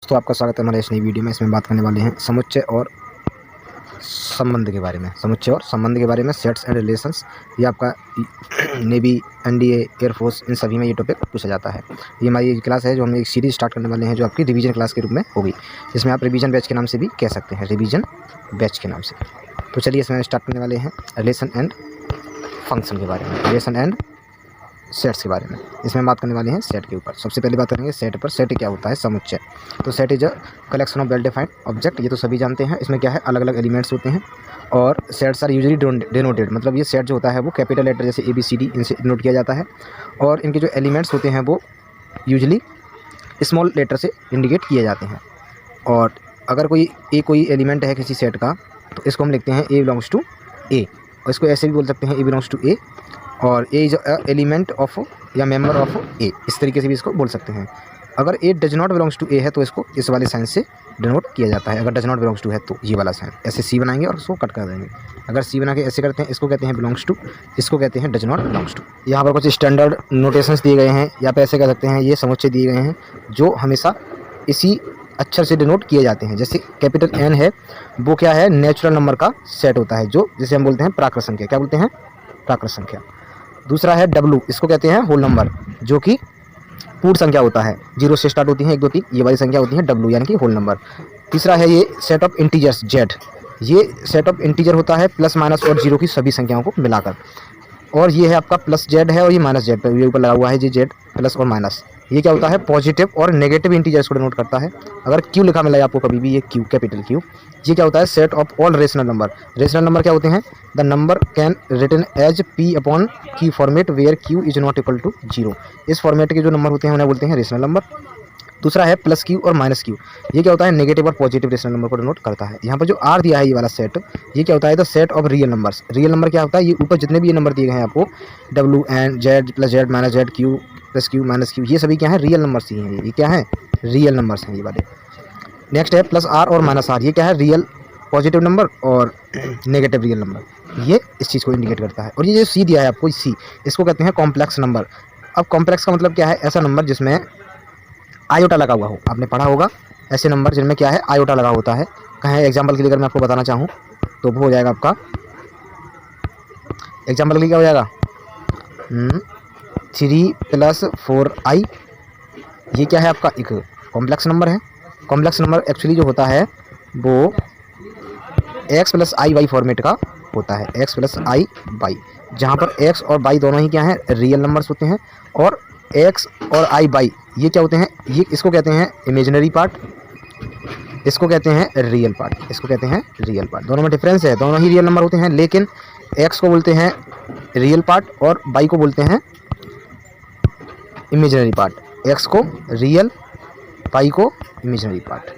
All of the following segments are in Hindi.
तो आपका स्वागत है हमारे इस नई वीडियो में। इसमें बात करने वाले हैं समुच्चय और संबंध के बारे में। समुच्चय और संबंध के बारे में, सेट्स एंड रिलेशंस। ये आपका नेवी, एनडीए, एयरफोर्स, इन सभी में ये टॉपिक पूछा जाता है। ये हमारी क्लास है जो हम एक सीरीज स्टार्ट करने वाले हैं जो आपकी रिवीजन क्लास के रूप में होगी, जिसमें आप रिवीजन बैच के नाम से भी कह सकते हैं, रिवीजन बैच के नाम से। तो चलिए इसमें स्टार्ट करने वाले हैं रिलेशन एंड फंक्शन के बारे में, रिलेशन एंड सेट्स के बारे में। इसमें बात करने वाले हैं सेट के ऊपर। सबसे पहले बात करेंगे सेट पर। सेट क्या होता है? समुच्चय। तो set is a collection of well defined object. ये तो सभी जानते हैं। इसमें क्या है, अलग अलग एलिमेंट्स होते हैं और सेट्स आर यूजुअली डिनोटेड, मतलब ये सेट जो होता है वो कैपिटल लेटर जैसे ABCD इनसे डिनोट किया जाता है, और इनके जो एलिमेंट्स होते हैं वो यूजुअली स्मॉल लेटर से इंडिकेट किए जाते हैं। और अगर कोई एलिमेंट है किसी सेट का तो इसको हम लिखते हैं A बिलोंग्स टू A, और इसको ऐसे भी बोल सकते हैं A बिलोंग्स टू A, और A इज एलिमेंट ऑफ या मेंबर ऑफ A, इस तरीके से भी इसको बोल सकते हैं। अगर A does not belongs to A है तो इसको इस वाले साइन से डिनोट किया जाता है। अगर डज नॉट बिलोंग्स टू है तो ये वाला साइन, ऐसे C बनाएंगे और इसको कट कर देंगे। अगर C बना के ऐसे करते हैं, इसको कहते हैं बिलोंग्स टू, इसको कहते हैं डज नॉट बिलोंग्स टू। यहाँ पर कुछ स्टैंडर्ड नोटेशंस दिए गए हैं, या आप ऐसे कह सकते हैं ये समुच्चय दिए गए हैं जो हमेशा इसी अक्षर से डिनोट किए जाते हैं। जैसे कैपिटल N है, वो क्या है, नेचुरल नंबर का सेट होता है, जो जिसे हम बोलते हैं प्राकृत संख्या। क्या बोलते हैं? प्राकृत संख्या। दूसरा है W, इसको कहते हैं होल नंबर, जो कि पूर्ण संख्या होता है। 0 से स्टार्ट होती है, 1 2 3 ये वाली संख्या होती है W, यानी कि होल नंबर। तीसरा है ये सेट ऑफ इंटीजर्स Z, ये सेट ऑफ इंटीजर होता है प्लस माइनस और 0 की सभी संख्याओं को मिलाकर। और ये है आपका प्लस Z है और ये माइनस Z पर ये ऊपर लगा हुआ है, ये Z प्लस और माइनस। ये क्या होता है, पॉजिटिव और नेगेटिव इंटीजर्स को डिनोट करता है। अगर Q लिखा मिला है आपको कभी भी, ये Q, कैपिटल Q, ये क्या होता है, set of all rational number. Rational number क्या होते हैं? The number can written as P upon Q format where Q is not equal to 0। इस फॉर्मेट के जो नंबर होते हैं उन्हें बोलते हैं रेशनल नंबर। दूसरा है प्लस Q और माइनस Q, ये क्या होता है, नेगेटिव और पॉजिटिव रेशनल नंबर को डिनोट करता है। यहाँ पर जो R दिया है ये वाला सेट, ये क्या होता है, the set of real numbers. Real number क्या होता है, ये ऊपर जितने भी ये नंबर दिए गए हैं आपको, W and Z plus Z minus Z, Q plus Q minus Q, ये सभी क्या है, रियल नंबर्स ही हैं। ये क्या है, रियल नंबर्स हैं ये वाले। नेक्स्ट है प्लस R और माइनस R, ये क्या है, रियल पॉजिटिव नंबर और नेगेटिव रियल नंबर, ये इस चीज़ को इंडिकेट करता है। और ये जो C दिया है आपको, C, इसको कहते हैं कॉम्प्लेक्स नंबर। अब कॉम्प्लेक्स का मतलब क्या है, ऐसा नंबर जिसमें आयोटा लगा हुआ हो। आपने पढ़ा होगा ऐसे नंबर जिनमें क्या है, आयोटा लगा होता है। कहें एग्जाम्पल के लिए अगर मैं आपको बताना चाहूँ तो वो हो जाएगा आपका, एग्जाम्पल के लिए क्या हो जाएगा, 3 + 4i, ये क्या है आपका, एक कॉम्प्लेक्स नंबर है। कॉम्प्लेक्स नंबर एक्चुअली जो होता है वो x + i y फॉर्मेट का होता है, x + i y, जहाँ पर x और y दोनों ही क्या हैं, रियल नंबर्स होते हैं। और x और i y ये क्या होते हैं, ये इसको कहते हैं इमेजिनरी पार्ट, इसको कहते हैं रियल पार्ट, इसको कहते हैं रियल पार्ट। दोनों में डिफरेंस है, दोनों ही रियल नंबर होते हैं, लेकिन x को बोलते हैं रियल पार्ट और y को बोलते हैं इमेजिनरी पार्ट। x को रियल, y को इमेजिनरी पार्ट।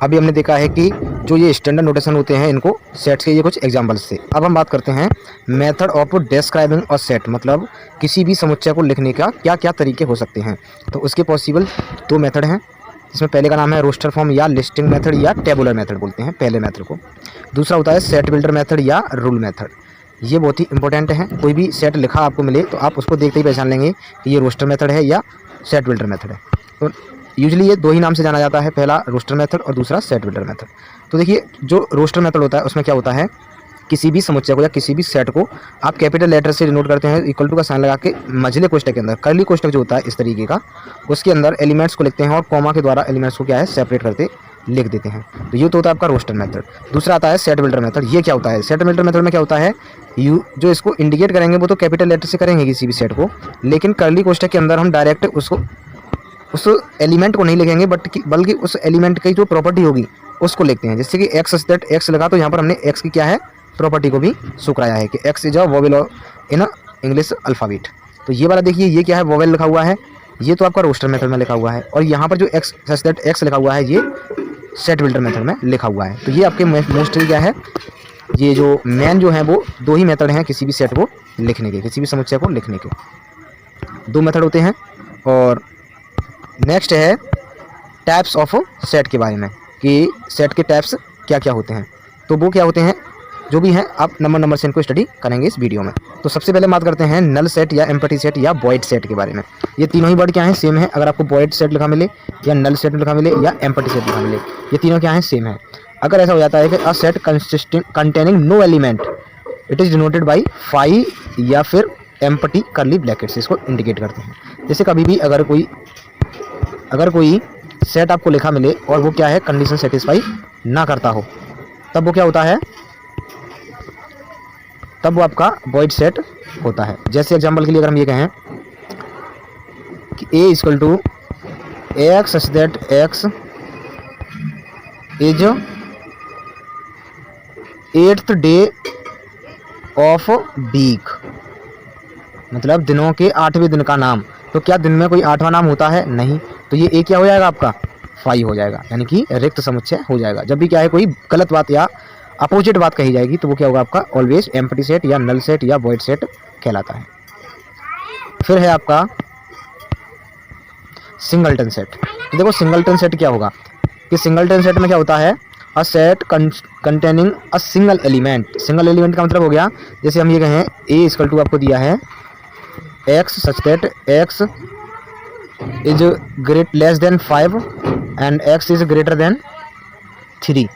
अभी हमने देखा है कि जो ये स्टैंडर्ड नोटेशन होते हैं इनको सेट्स के, ये कुछ एग्जांपल्स से। अब हम बात करते हैं method of describing a set, मतलब किसी भी समुच्चय को लिखने का क्या क्या तरीके हो सकते हैं। तो उसके पॉसिबल 2 मेथड हैं, जिसमें पहले का नाम है रोस्टर फॉर्म या लिस्टिंग मेथड या टेबुलर मेथड बोलते हैं पहले मेथड को। दूसरा होता है सेट बिल्डर मेथड या रूल मेथड। ये बहुत ही इंपॉर्टेंट है। कोई भी सेट लिखा आपको मिले तो आप उसको देखते ही पहचान लेंगे कि ये रोस्टर मेथड है या सेट बिल्डर मेथड है। तो यूजुअली ये 2 ही नाम से जाना जाता है, पहला रोस्टर मेथड और दूसरा सेट बिल्डर मेथड। तो देखिए जो रोस्टर मेथड होता है उसमें क्या होता है, किसी भी समुच्चय को या किसी भी सेट को आप कैपिटल लेटर से डिनोट करते हैं, इक्वल टू का साइन लगा के मझले कोष्ठक के अंदर, कर्ली कोष्ठक जो होता है इस तरीके का, उसके अंदर एलिमेंट्स को लिखते हैं और कॉमा के द्वारा एलिमेंट्स को क्या है, सेपरेट करते लिख देते हैं। तो ये तो होता है आपका रोस्टर मेथड। दूसरा आता है सेट बिल्डर मेथड। ये क्या होता है, सेट बिल्डर मेथड में क्या होता है, जो इसको इंडिकेट करेंगे वो तो कैपिटल लेटर से करेंगे किसी भी सेट को, लेकिन कर्ली कोष्ठक के अंदर हम डायरेक्ट उस एलिमेंट को नहीं लिखेंगे, बल्कि उस एलिमेंट की जो प्रॉपर्टी होगी उसको लिखते हैं। जैसे कि एक्स सेट एक्स लगा, तो यहाँ पर हमने एक्स की क्या है, प्रॉपर्टी को भी शो कराया है कि x is a vowel in English alphabet. तो ये वाला देखिए, ये क्या है, वोवेल लिखा हुआ है, ये तो आपका रोस्टर मेथड में लिखा हुआ है। और यहाँ पर जो एक्स सेट एक्स लिखा हुआ है ये सेट बिल्डर मेथड में लिखा हुआ है। तो ये आपके मोस्टली क्या है, ये जो मेन जो है वो 2 ही मेथड हैं किसी भी सेट को लिखने के, किसी भी समुच्चय को लिखने के 2 मेथड होते हैं। और नेक्स्ट है टाइप्स ऑफ सेट के बारे में, कि सेट के टाइप्स क्या क्या होते हैं। तो वो क्या होते हैं, जो भी हैं आप नंबर से इनको स्टडी करेंगे इस वीडियो में। तो सबसे पहले बात करते हैं नल सेट या एम्प्टी सेट या वॉइड सेट के बारे में। ये तीनों ही वर्ड क्या है, सेम है। अगर आपको वॉइड सेट लिखा मिले या नल सेट लिखा मिले या एम्प्टी सेट लिखा मिले, ये तीनों क्या है, सेम है। अगर ऐसा हो जाता है कि a set containing no element it is denoted by phi या फिर एम्प्टी करली ब्रैकेट्स, इसको इंडिकेट करते हैं। जैसे कभी भी अगर कोई सेट आपको लिखा मिले और वो क्या है, कंडीशन सेटिस्फाई ना करता हो, तब वो क्या होता है, तब वो आपका वॉइड सेट होता है। जैसे एग्जांपल के लिए अगर हम ये कहें कि a equal to x such that x is 8th day of week, मतलब दिनों के 8वें दिन का नाम। तो क्या दिन में कोई 8वां नाम होता है? नहीं। तो ये ए क्या हो जाएगा आपका, फाई हो जाएगा, यानी कि रिक्त समुच्चय हो जाएगा। जब भी क्या है कोई गलत बात या अपोजिट बात कही जाएगी तो वो क्या होगा आपका ऑलवेज एम्प्टी सेट या नल सेट या वॉइड सेट कहलाता है। फिर है आपका सिंगलटन सेट। तो देखो सिंगलटन सेट क्या होगा कि सिंगलटन सेट में क्या होता है, a set containing a single element. Single element का मतलब हो गया, जैसे हम ये कहें ए इक्वल टू आपको दिया है x such that x is less than 5 and x is greater than 3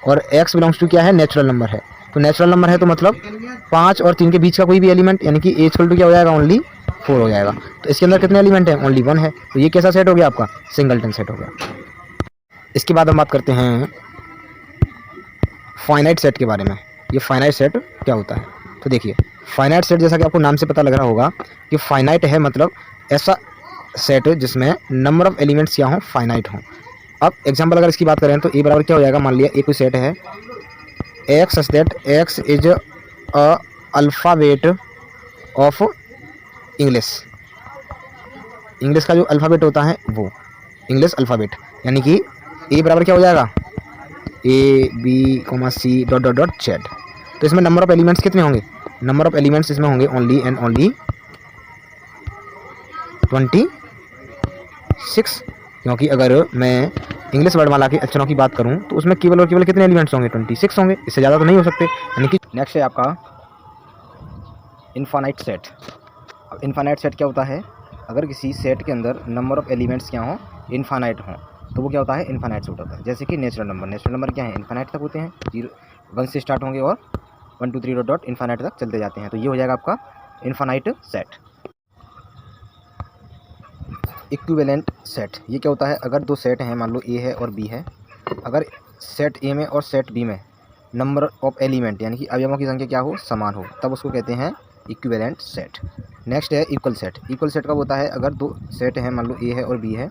और x बिलोंग्स टू क्या है, नेचुरल नंबर है। तो नेचुरल नंबर है तो मतलब 5 और 3 के बीच का कोई भी एलिमेंट, यानी कि a इक्वल टू क्या हो जाएगा, ओनली 4 हो जाएगा। तो इसके अंदर कितने एलिमेंट हैं, ओनली 1 है। तो ये कैसा सेट हो गया आपका, सिंगलटन सेट हो गया। इसके बाद हम बात करते हैं फाइनाइट सेट के बारे में। ये फाइनाइट सेट क्या होता है, तो देखिए फाइनाइट सेट जैसा कि आपको नाम से पता लग रहा होगा कि फाइनाइट है, मतलब ऐसा सेट जिसमें नंबर ऑफ एलिमेंट्स क्या हों, फाइनाइट हों। अब एग्जांपल अगर इसकी बात करें तो ए बराबर क्या हो जाएगा, मान लिया एक कोई सेट है x such that x is a alphabet of English. English का जो अल्फ़ाबेट होता है वो इंग्लिश अल्फ़ाबेट, यानी कि ए बराबर क्या हो जाएगा, A B comma C dot dot dot Z. तो इसमें नंबर ऑफ एलिमेंट्स कितने होंगे, नंबर ऑफ एलिमेंट्स इसमें होंगे ओनली एंड ओनली 26, क्योंकि अगर मैं इंग्लिश वर्णमाला के अक्षरों की बात करूं तो उसमें केवल और केवल कितने एलिमेंट्स होंगे, 26 होंगे, इससे ज़्यादा तो नहीं हो सकते। यानी कि नेक्स्ट है आपका इनफाइनाइट सेट। अब इनफाइनाइट सेट क्या होता है, अगर किसी सेट के अंदर नंबर ऑफ एलिमेंट्स क्या हों, इनफाइनाइट हों, तो वो क्या होता है, इनफाइनाइट सेट होता है। जैसे कि नेचुरल नंबर क्या है, इनफाइनाइट तक होते हैं, 1 से स्टार्ट होंगे और 1 2 3 डॉट डॉट इनफाइनाइट तक चलते जाते हैं। तो ये हो जाएगा आपका इनफाइनाइट सेट। इक्विवेलेंट सेट, ये क्या होता है, अगर दो सेट हैं, मान लो ए है और बी है, अगर सेट ए में और सेट बी में नंबर ऑफ एलिमेंट यानी कि अवयवों की संख्या क्या हो, समान हो, तब उसको कहते हैं इक्विवेलेंट सेट। नेक्स्ट है इक्वल सेट। इक्वल सेट कब होता है, अगर दो सेट हैं, मान लो ए है और बी है,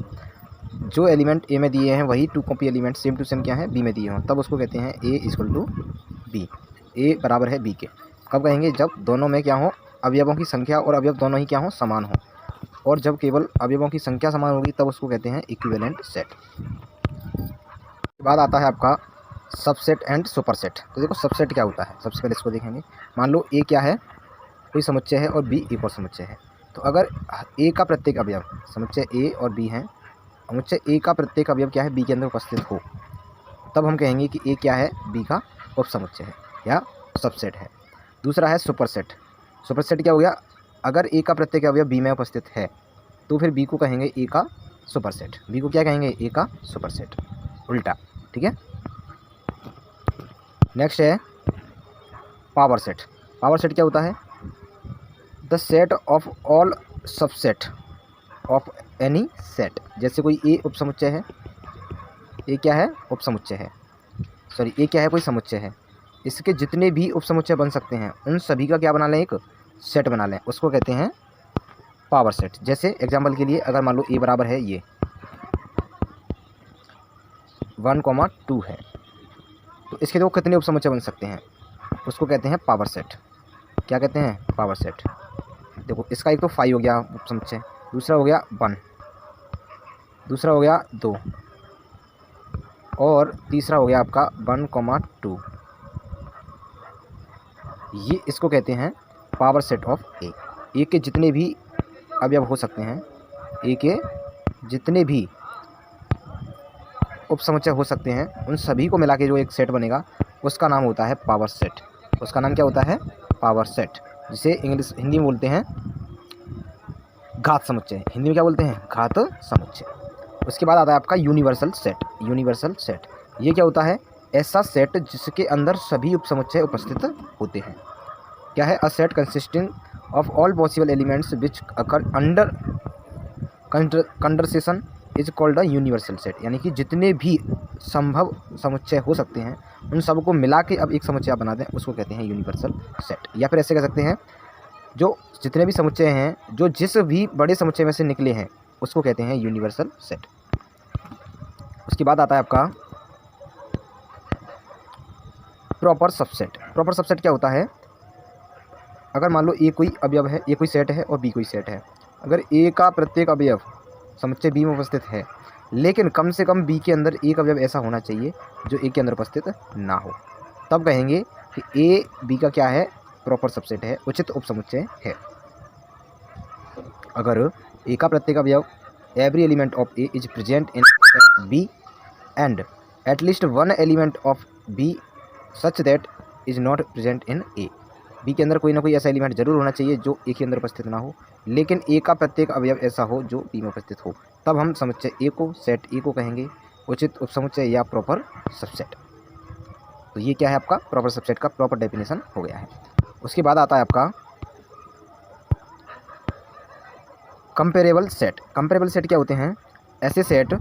जो एलिमेंट ए में दिए हैं वही 2 copy element same to same क्या है, बी में दिए हों, तब उसको कहते हैं ए इक्वल टू बी, ए बराबर है बी के। कब कहेंगे, जब दोनों में क्या हो, अवयवों की संख्या और अवयव दोनों ही क्या हो, समान हो, और जब केवल अवयवों की संख्या समान होगी तब उसको कहते हैं इक्विवेलेंट सेट। बाद आता है आपका सबसेट एंड सुपरसेट। तो देखो सबसेट क्या होता है, सबसे पहले इसको देखेंगे। मान लो ए क्या है, कोई समुच्चय है और बी एक और समुच्चय है। तो अगर ए का प्रत्येक अवयव, समुच्चय ए और बी हैं, समुच्चय ए का प्रत्येक अवयव क्या है, बी के अंदर उपस्थित हो, तब हम कहेंगे कि ए क्या है, बी का उप समुच्चय है या सबसेट है। दूसरा है सुपरसेट। सुपरसेट क्या हो गया, अगर ए का प्रत्येक अवयव बी में उपस्थित है तो फिर बी को कहेंगे ए का सुपरसेट, बी को क्या कहेंगे, ए का सुपरसेट, उल्टा, ठीक है। नेक्स्ट है पावर सेट। पावर सेट क्या होता है, the set of all subset of any set. जैसे कोई ए उप समुच्चय है, ए क्या है, उप समुच्चय है, सॉरी ए क्या है, कोई समुच्चय है, इसके जितने भी उप समुच्चय बन सकते हैं उन सभी का क्या बना लें, एक सेट बना लें, उसको कहते हैं पावर सेट। जैसे एग्जांपल के लिए अगर मान लो ए बराबर है ये 1,2 है, तो इसके दो कितने उप समुच्चय बन सकते हैं, उसको कहते हैं पावर सेट। क्या कहते हैं, पावर सेट। देखो इसका एक तो 5 हो गया उप समुच्चय, दूसरा हो गया 1, दूसरा हो गया 2 और तीसरा हो गया आपका 1,2। ये इसको कहते हैं पावर सेट ऑफ ए। ए के जितने भी अवयव हो सकते हैं, ए के जितने भी उप समुच्चय हो सकते हैं, उन सभी को मिला के जो एक सेट बनेगा उसका नाम होता है पावर सेट। उसका नाम क्या होता है? पावर सेट, जिसे इंग्लिश हिंदी में बोलते हैं घात समुच्चय। हिंदी में क्या बोलते हैं? घात समुच्चय। उसके बाद आता है आपका यूनिवर्सल सेट। यूनिवर्सल सेट ये क्या होता है? ऐसा सेट जिसके अंदर सभी उपसमुच्चय उपस्थित होते हैं। क्या है? A set consisting of all possible elements which occur under consideration is called a universal set. यानी कि जितने भी संभव समुच्चय हो सकते हैं उन सबको मिला के अब एक समुच्चय आप बना दें, उसको कहते हैं यूनिवर्सल सेट। या फिर ऐसे कह सकते हैं, जो जितने भी समुच्चय हैं जो जिस भी बड़े समुच्चय में से निकले हैं उसको कहते हैं यूनिवर्सल सेट। उसके बाद आता है आपका प्रॉपर सबसेट। प्रॉपर सबसेट क्या होता है? अगर मान लो ए कोई अवयव है, ए कोई सेट है और बी कोई सेट है। अगर ए का प्रत्येक अवयव समुच्चय बी में उपस्थित है, लेकिन कम से कम बी के अंदर एक अवयव ऐसा होना चाहिए जो ए के अंदर उपस्थित ना हो, तब कहेंगे कि ए बी का क्या है? प्रॉपर सबसेट है, उचित उपसमुच्चय है। अगर ए का प्रत्येक अवयव every element of A is present in B and at least one element of B such that is not present in A. B के अंदर कोई ना कोई ऐसा एलिमेंट जरूर होना चाहिए जो ए के अंदर उपस्थित ना हो, लेकिन ए का प्रत्येक अवयव ऐसा हो जो बी में उपस्थित हो, तब हम समुच्चय ए को, सेट ए को कहेंगे उचित उपसमुच्चय या प्रॉपर सबसेट। तो ये क्या है? आपका प्रॉपर सबसेट का प्रॉपर डेफिनेशन हो गया है। उसके बाद आता है आपका कंपेरेबल सेट। कंपेरेबल सेट क्या होते हैं? ऐसे सेट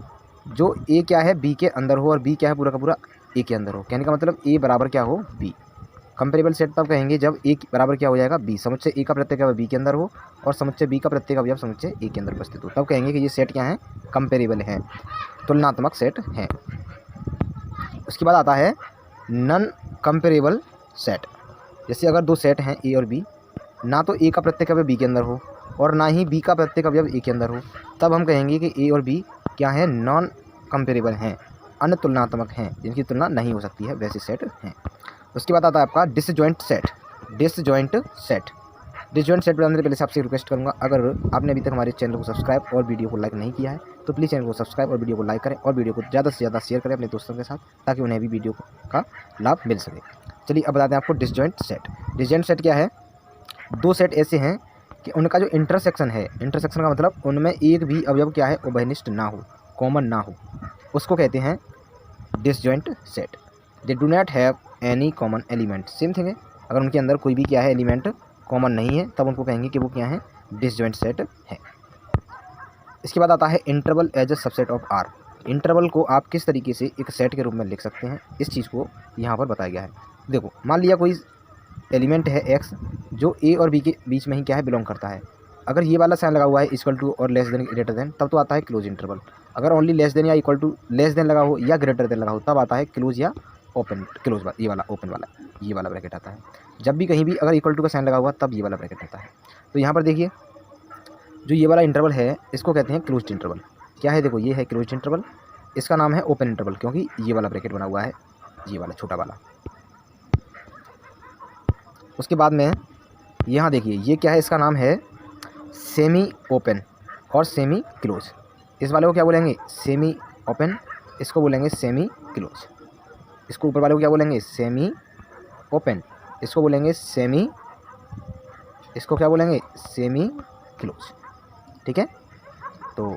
जो ए क्या है बी के अंदर हो और बी क्या है पूरा का पूरा ए के अंदर हो। कहने का मतलब ए बराबर क्या हो? बी। कंपेरेबल सेट तब कहेंगे जब ए बराबर क्या हो जाएगा? बी। समुच्चय ए का प्रत्येक अवयव बी के अंदर हो और समुच्चय बी का प्रत्येक अवयव समुच्चय ए के अंदर उपस्थित हो, तब कहेंगे कि ये सेट क्या है? कंपेरेबल है, तुलनात्मक सेट है। उसके बाद आता है नॉन कंपेरेबल सेट। जैसे अगर दो सेट हैं ए और बी, ना तो ए का प्रत्येक अवयव बी के अंदर हो और ना ही बी का प्रत्येक अवयव ए के अंदर हो, तब हम कहेंगे कि ए और बी क्या है? नॉन कंपेरेबल हैं, अन्य तुलनात्मक हैं, जिनकी तुलना नहीं हो सकती है, वैसे सेट हैं। उसके बाद आता है आपका disjoint set. Disjoint set. Disjoint set बनाने से पहले से आपसे रिक्वेस्ट करूंगा, अगर आपने अभी तक हमारे चैनल को सब्सक्राइब और वीडियो को लाइक नहीं किया है तो प्लीज़ चैनल को सब्सक्राइब और वीडियो को लाइक करें और वीडियो को ज़्यादा से ज़्यादा शेयर करें अपने दोस्तों के साथ, ताकि उन्हें भी वीडियो का लाभ मिल सके। चलिए अब बताते हैं आपको डिसजॉइंट सेट। डिसजॉइंट सेट क्या है? दो सेट ऐसे हैं कि उनका जो इंटरसेक्शन है, इंटरसेक्शन का मतलब उनमें एक भी अवयव क्या है? उभयनिष्ठ ना हो, कॉमन ना हो, उसको कहते हैं disjoint set. They do not have any common element. Same thing है, अगर उनके अंदर कोई भी क्या है? एलिमेंट कॉमन नहीं है, तब उनको कहेंगे कि वो क्या है? डिसजॉइंट सेट है। इसके बाद आता है interval as a subset of R. Interval को आप किस तरीके से एक सेट के रूप में लिख सकते हैं, इस चीज़ को यहाँ पर बताया गया है। देखो, मान लिया कोई एलिमेंट है एक्स जो ए और बी के बीच में ही क्या है? बिलोंग करता है। अगर ये वाला साइन लगा हुआ है इक्वल टू और लेस देन ग्रेटर देन, तब तो आता है क्लोज इंटरवल। अगर ओनली लेस देन या इक्वल टू लेस देन लगा हो या ग्रेटर देन लगा हो, तब आता है क्लोज या ओपन। क्लोज ये वाला ओपन वाला, ये वाला ब्रैकेट आता है। जब भी कहीं भी अगर इक्वल टू का साइन लगा हुआ तब ये वाला ब्रैकेट आता है। तो यहाँ पर देखिए, जो ये वाला इंटरवल है इसको कहते हैं क्लोज्ड इंटरवल। क्या है? देखो, ये है क्लोज्ड इंटरवल, इसका नाम है ओपन इंटरवल, क्योंकि ये वाला ब्रैकेट बना हुआ है, ये वाला छोटा वाला। उसके बाद में यहाँ देखिए, ये क्या है? इसका नाम है सेमी ओपन और सेमी क्लोज। इस वाले को क्या बोलेंगे? Semi open. इसको बोलेंगे सेमी क्लोज। इसको ऊपर वाले को क्या बोलेंगे? Semi open. इसको बोलेंगे सेमी, इसको क्या बोलेंगे? Semi close. ठीक है। तो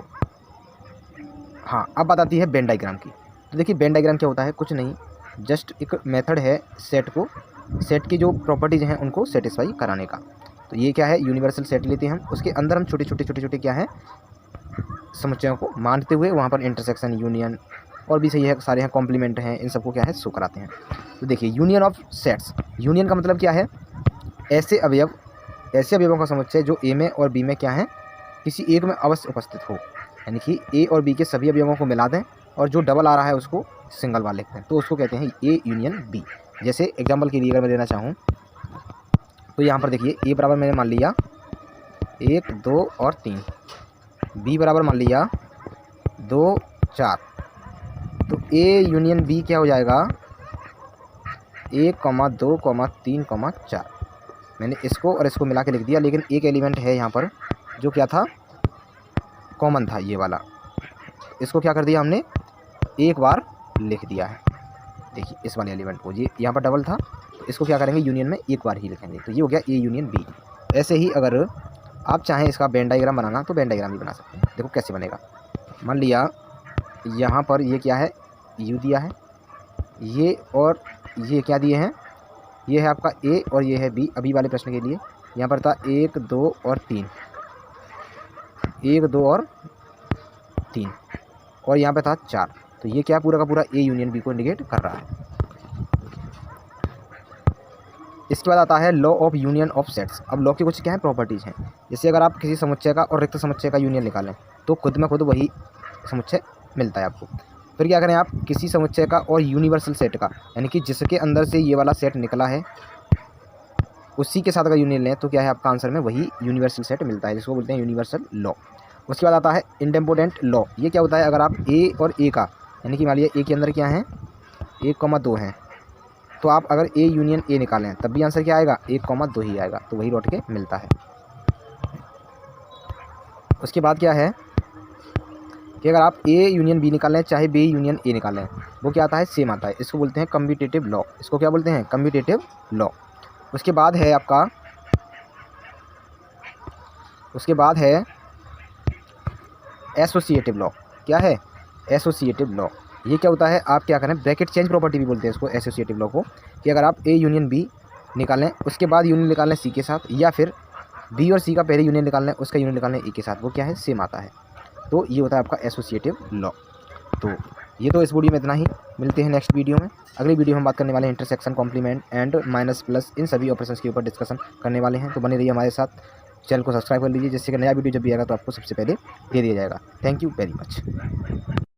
हाँ, अब बात आती है वेन डायग्राम की। तो देखिए, वेन डायग्राम क्या होता है? कुछ नहीं, जस्ट एक मेथड है सेट की जो प्रॉपर्टीज हैं उनको सेटिस्फाई कराने का। तो ये क्या है? यूनिवर्सल सेट लेते हैं हम, उसके अंदर हम छोटे छोटे क्या है? समुच्चयों को मानते हुए वहाँ पर इंटरसेक्शन, यूनियन और भी सही है, सारे हैं, कॉम्प्लीमेंट हैं, इन सबको क्या है? शो कराते हैं। तो देखिए, यूनियन ऑफ सेट्स। यूनियन का मतलब क्या है? ऐसे अवयवों का समुच्चय जो ए में और बी में क्या है? किसी एक में अवश्य उपस्थित हो। यानी कि ए और बी के सभी अवयवों को मिला दें और जो डबल आ रहा है उसको सिंगल वाले लिखते हैं, तो उसको कहते हैं ए यूनियन बी। जैसे एग्जांपल के लिए अगर मैं देना चाहूँ तो यहाँ पर देखिए, ए बराबर मैंने मान लिया 1, 2 और 3, बी बराबर मान लिया 2, 4, तो ए यूनियन बी क्या हो जाएगा? 1, 2, 3, 4। मैंने इसको और इसको मिला के लिख दिया, लेकिन एक एलिमेंट है यहाँ पर जो क्या था? कॉमन था, ये वाला। इसको क्या कर दिया हमने? एक बार लिख दिया है। देखिए, इस वाले एलिमेंट को, ये यहाँ पर डबल था तो इसको क्या करेंगे, यूनियन में एक बार ही लिखेंगे। तो ये हो गया ए यूनियन बी। ऐसे ही अगर आप चाहें इसका वेन डायग्राम बनाना तो वेन डायग्राम भी बना सकते हैं। देखो कैसे बनेगा। मान लिया यहाँ पर ये क्या है, यू दिया है, ये और ये क्या दिए हैं, ये है आपका ए और ये है बी। अभी वाले प्रश्न के लिए यहाँ पर था 1 2 और 3, 1 2 और 3, और यहाँ पे था 4। तो ये क्या पूरा का पूरा ए यूनियन बी को इंडिकेट कर रहा है। इसके बाद आता है law of union of sets. अब लॉ की कुछ क्या है, प्रॉपर्टीज़ हैं। जैसे अगर आप किसी समुच्चय का और रिक्त समुच्चय का यूनियन निकालें तो खुद में खुद वही समुच्चय मिलता है आपको। फिर क्या करें, आप किसी समुच्चय का और यूनिवर्सल सेट का, यानी कि जिसके अंदर से ये वाला सेट निकला है उसी के साथ अगर यूनियन लें तो क्या है, आपका आंसर में वही यूनिवर्सल सेट मिलता है, जिसको बोलते हैं यूनिवर्सल लॉ। उसके बाद आता है इंडेम्पोटेंट लॉ। ये क्या होता है, अगर आप ए और ए का, यानी कि मान लिया ए के अंदर क्या है 1,2 है, तो आप अगर ए यूनियन ए निकालें तब भी आंसर क्या आएगा, 1,2 ही आएगा। तो वही लौट के मिलता है। उसके बाद क्या है कि अगर आप ए यूनियन बी निकालें चाहे बी यूनियन ए निकालें, वो क्या आता है, सेम आता है। इसको बोलते हैं कम्यूटेटिव लॉ। इसको क्या बोलते हैं, कम्यूटेटिव लॉ। उसके बाद है आपका, उसके बाद है एसोसिएटिव लॉ। क्या है, एसोसिएटिव लॉ। ये क्या होता है, आप क्या करें, ब्रैकेट चेंज प्रॉपर्टी भी बोलते हैं इसको, एसोसिएटिव लॉ को, कि अगर आप ए यूनियन बी निकालें उसके बाद यूनियन निकालें सी के साथ, या फिर बी और सी का पहले यूनियन निकालें उसका यूनियन निकालें ए के साथ, वो क्या है, सेम आता है। तो ये होता है आपका एसोसिएटिव लॉ। तो ये तो इस वीडियो में इतना ही। मिलते हैं नेक्स्ट वीडियो में। अगली वीडियो में हम बात करने वाले हैं intersection, complement and minus plus, इन सभी ऑपरेशंस के ऊपर डिस्कशन करने वाले हैं। तो बने रहिए हमारे साथ, चैनल को सब्सक्राइब कर लीजिए, जिससे कि नया वीडियो जब भी आएगा तो आपको सबसे पहले दे दिया जाएगा। Thank you very much.